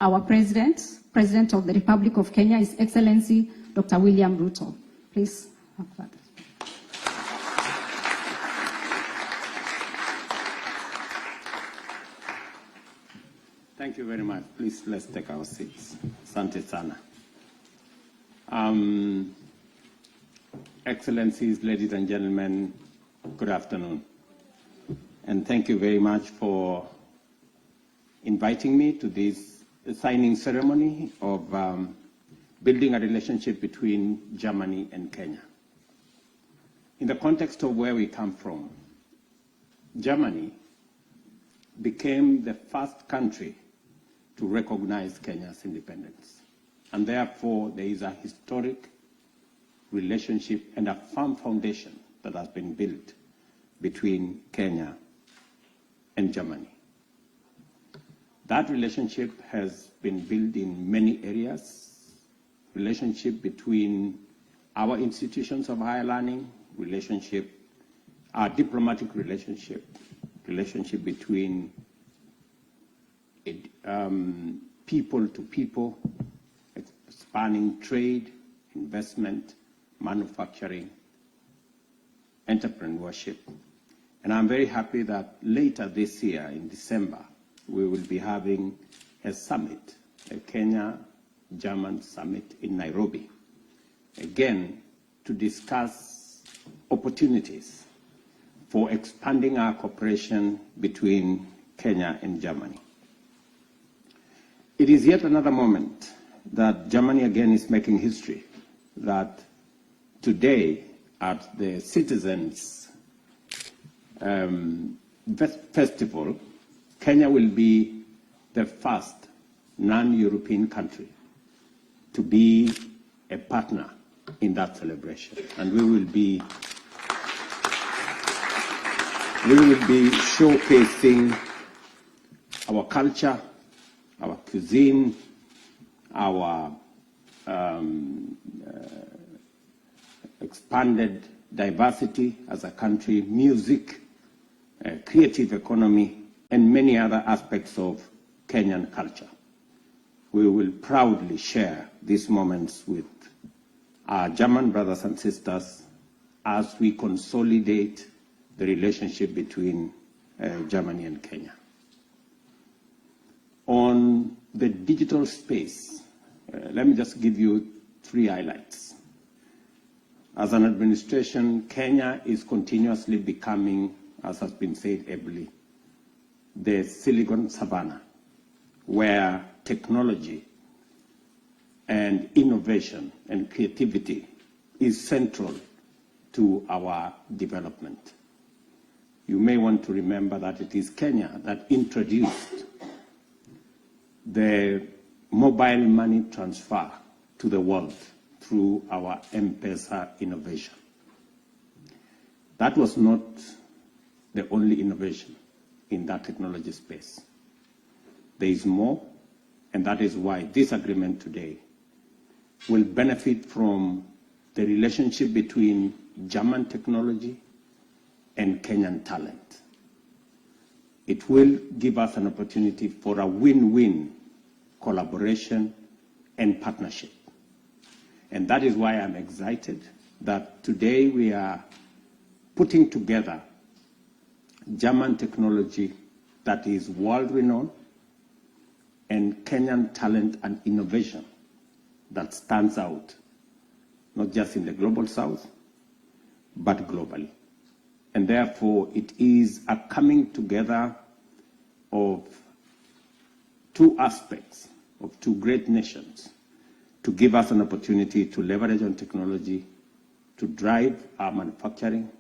our President of the Republic of Kenya, His Excellency Dr. William Ruto. Please have that. Thank you very much. Please, let's take our seats. Asante sana. Excellencies, ladies and gentlemen, good afternoon. And thank you very much for inviting me to this signing ceremony of building a relationship between Germany and Kenya. In the context of where we come from, Germany became the first country to recognize Kenya's independence. And therefore, there is a historic relationship and a firm foundation that has been built between Kenya and Germany. That relationship has been built in many areas: relationship between our institutions of higher learning, our diplomatic relationship between people to people, spanning trade, investment, manufacturing, entrepreneurship. And I'm very happy that later this year, in December, we will be having a summit, a Kenya-German summit in Nairobi, again, to discuss opportunities for expanding our cooperation between Kenya and Germany. It is yet another moment that Germany again is making history, that today at the Citizens Festival, Kenya will be the first non-European country to be a partner in that celebration. And we will be showcasing our culture, our cuisine, our expanded diversity as a country, music, creative economy, and many other aspects of Kenyan culture. We will proudly share these moments with our German brothers and sisters as we consolidate the relationship between Germany and Kenya. On the digital space, let me just give you 3 highlights. As an administration, Kenya is continuously becoming, as has been said ably, the Silicon Savannah, where technology and innovation and creativity is central to our development. You may want to remember that it is Kenya that introduced the mobile money transfer to the world through our M-Pesa innovation. That was not the only innovation in that technology space. There is more, and that is why this agreement today will benefit from the relationship between German technology and Kenyan talent. It will give us an opportunity for a win-win collaboration and partnership. And that is why I'm excited that today we are putting together German technology that is world-renowned and Kenyan talent and innovation that stands out, not just in the global south, but globally. And therefore, it is a coming together of 2 aspects of 2 great nations to give us an opportunity to leverage on technology, to drive our manufacturing,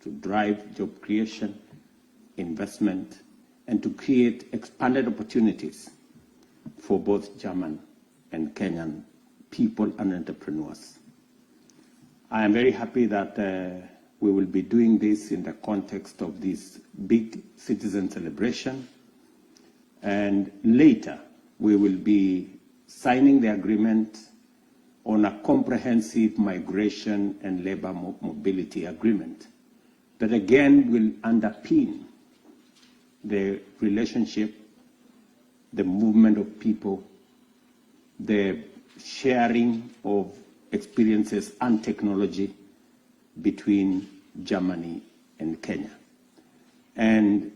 to drive job creation, investment, and to create expanded opportunities for both German and Kenyan people and entrepreneurs. I am very happy that we will be doing this in the context of this big citizen celebration. And later, we will be signing the agreement on a comprehensive migration and labor mobility agreement that again will underpin the relationship, the movement of people, the sharing of experiences and technology between Germany and Kenya. And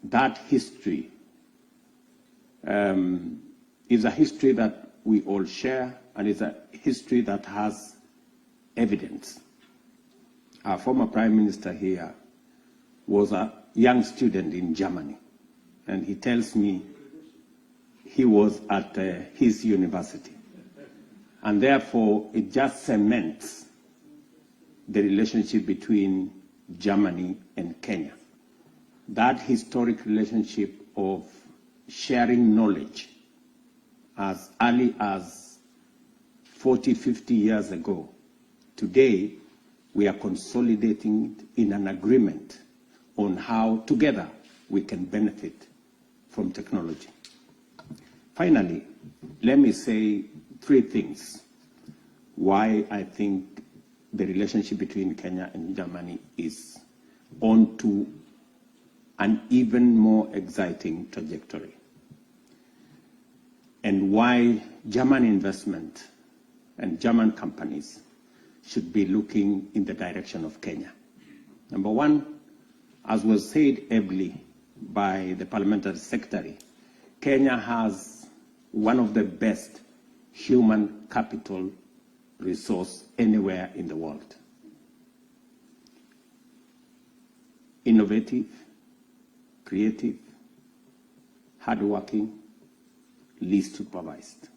that history is a history that we all share, and is a history that has evidence. Our former Prime Minister here was a young student in Germany, and he tells me he was at his university. And therefore, it just cements the relationship between Germany and Kenya. That historic relationship of sharing knowledge as early as 40, 50 years ago, today we are consolidating it in an agreement on how together we can benefit from technology. Finally, let me say three things why I think the relationship between Kenya and Germany is on to an even more exciting trajectory, and why German investment and German companies should be looking in the direction of Kenya. Number one, as was said ably by the parliamentary secretary, Kenya has one of the best human capital resource anywhere in the world. Innovative, creative, hardworking, least supervised.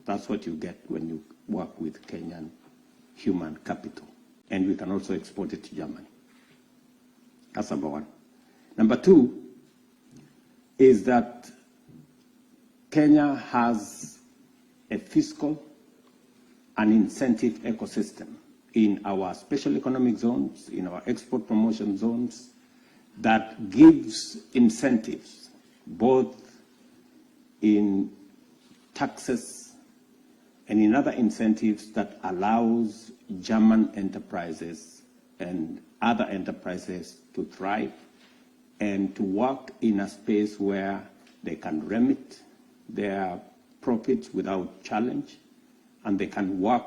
That's what you get when you work with Kenyan human capital. And we can also export it to Germany. That's number one. Number two is that Kenya has a fiscal and incentive ecosystem in our special economic zones, in our export promotion zones, that gives incentives both in taxes and in other incentives that allows German enterprises and other enterprises to thrive and to work in a space where they can remit their profits without challenge, and they can work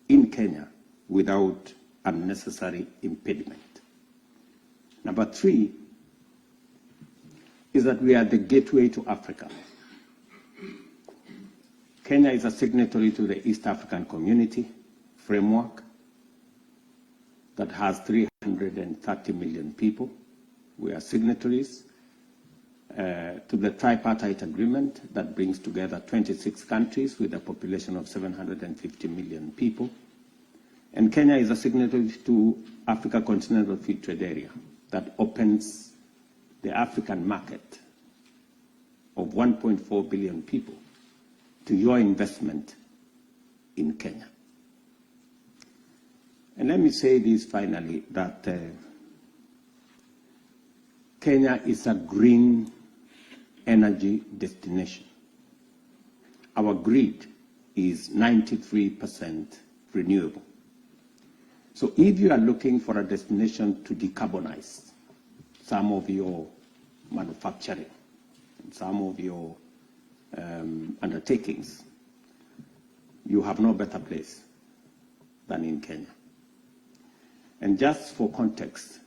in Kenya without unnecessary impediment. Number three is that we are the gateway to Africa. Kenya is a signatory to the East African Community Framework that has 330 million people. We are signatories to the tripartite agreement that brings together 26 countries with a population of 750 million people. And Kenya is a signatory to Africa Continental Free Trade Area that opens the African market of 1.4 billion people to your investment in Kenya. And let me say this finally, that Kenya is a green energy destination. Our grid is 93% renewable. So if you are looking for a destination to decarbonize some of your manufacturing, some of your undertakings, you have no better place than in Kenya. And just for context,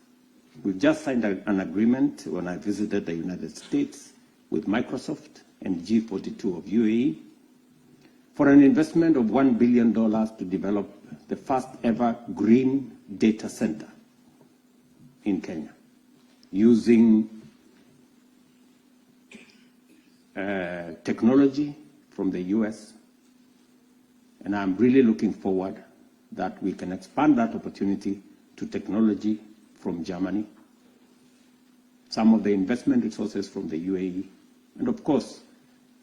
we've just signed an agreement when I visited the United States with Microsoft and G42 of UAE for an investment of $1 billion to develop the first ever green data center in Kenya, using technology from the US. And I'm really looking forward that we can expand that opportunity to technology from Germany, some of the investment resources from the UAE, and of course,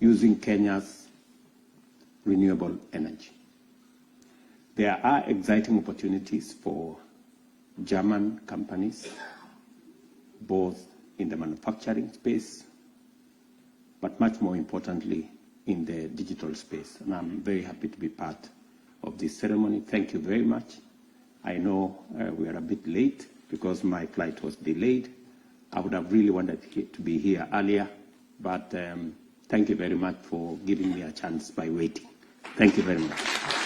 using Kenya's renewable energy. There are exciting opportunities for German companies, both in the manufacturing space, but much more importantly, in the digital space. And I'm very happy to be part of this ceremony. Thank you very much. I know we are a bit late because my flight was delayed. I would have really wanted to be here earlier, but thank you very much for giving me a chance by waiting. Thank you very much.